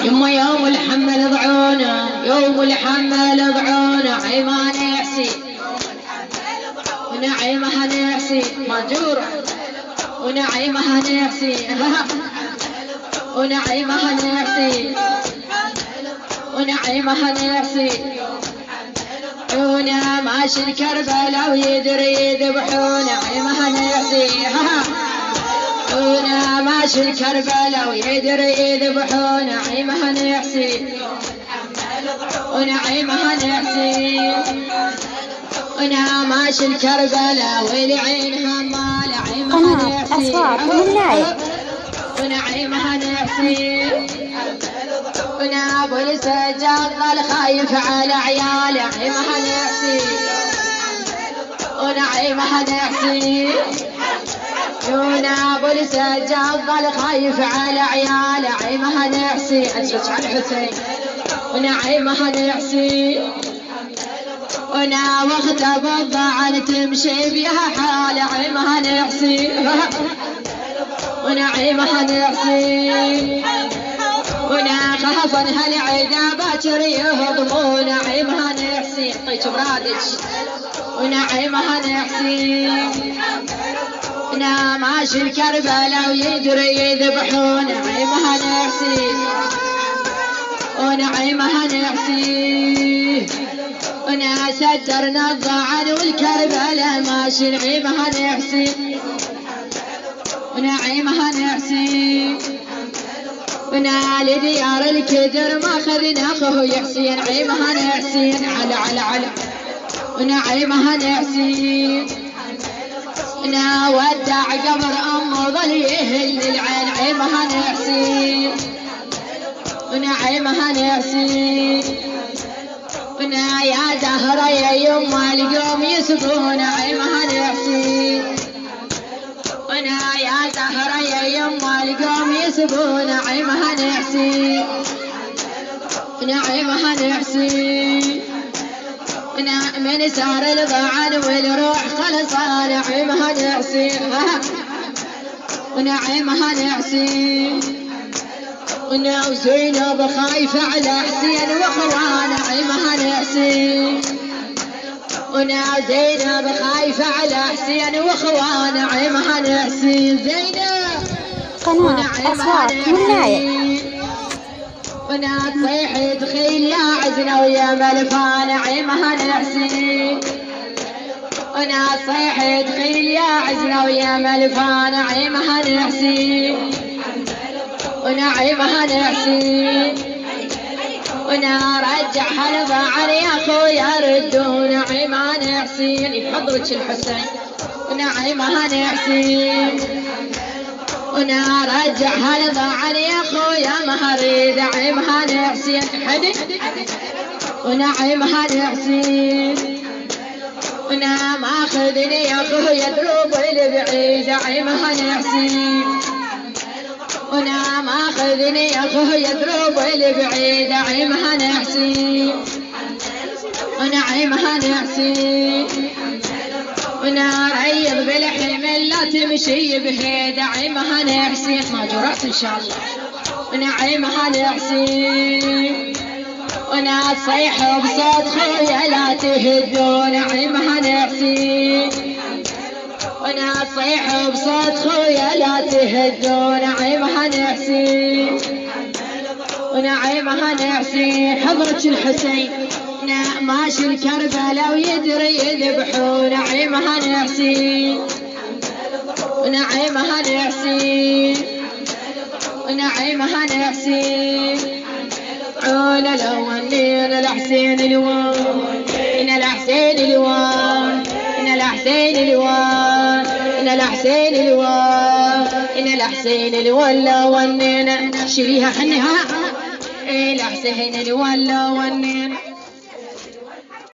يما يوم الحمل ضعونا يوم الحمل ضعونا عيمان يحسين ونعيمها نحسين ماجورة ونعيمها نحسين ونعيمها نحسين ونعيمها نحسين عيونا ماشي الكربلاء ويدري يذبحون عيمها نحسين عيونا ماشي الكربلاء ويدري يذبحون عيمها نحسين ونعيمها نحسين وانا ماشي الكربلاء والعينها مال عيمها نحسين ونعيمها نحسين وانا ابو السجاد ظل خايف على عيال عيمها نحسين ونعيمها نحسين وانا ابو السجاد ظل خايف على عيال عيمها نحسين اسمع عن حسين ونعيمها نحسين وانا وقت بضاعن تمشي بها حال عيمها نحسين ونعيمها نحسين وانا خاف انها العيدا باكر يهضمون عيمها نحسين طيب برادش ونعيمها نحسين وانا ماشي الكربلاء ويدري يذبحون عيمها نحسين ونعيمها نحسين وانا سدرنا الضعن والكربلاء ماشي نعيمها نحسين ونعيمها نحسين وانا لديار الكدر ما خذنا اخوه يحسين عيمها نحسين على ونعيمها نحسين وانا ودع قبر امه ظل يهل العين عيمها نحسين ونعيمها نحسين وانا يا زهرة يا يما القوم يسبون عيمها نحسين وانا يا زهرة يا يما القوم يسبون عيمها نحسين ونعيمها نحسين وانا من سار الضعن والروح خلصان عيمها نحسين ونعيمها نحسين وانا وزينب خايفة على حسين واخوان عيمها نحسين وانا زينب خايفة على حسين واخوان عيمها نحسين زينب قناة أصوات من وانا تصيح تخيل يا عزنا ويا ملفان عيمها نحسين وانا تصيح تخيل يا عزنا ويا ملفان عيمها نحسين ونعيمها نحسين وانا رجع هالضعن يا خويا ردون عيمها نحسين يحضرك الحسين ونعيمها نحسين وانا رجع هالضعن يا خويا مهريد عيمها نحسين حدي ونعيمها نحسين وانا ماخذني يا خويا دروب البعيد عيمها نحسين وانا ماخذني يا خويا دروب البعيد عيمها نحسين ونعيمها نحسين وانا ريض بالحمل لا تمشي بهيد عيمها نحسين ما جرحت ان شاء الله ونعيمها نحسين وانا تصيح بصوت خويا لا تهدون عيمها نحسين وانا تصيح بصوت خويا لا تهدون عيمها نحسين ونعيمها نحسين حضرك الحسين ماشي الكربلاء ويدري يذبحون عيمها نحسين ونعيمها نحسين ونعيمها نحسين عون الأولين الحسين الوان إن الحسين الوان إن الحسين الوان إن الحسين الوان إن الحسين الولا ونينا شريها حنها الحسين الولا ونينا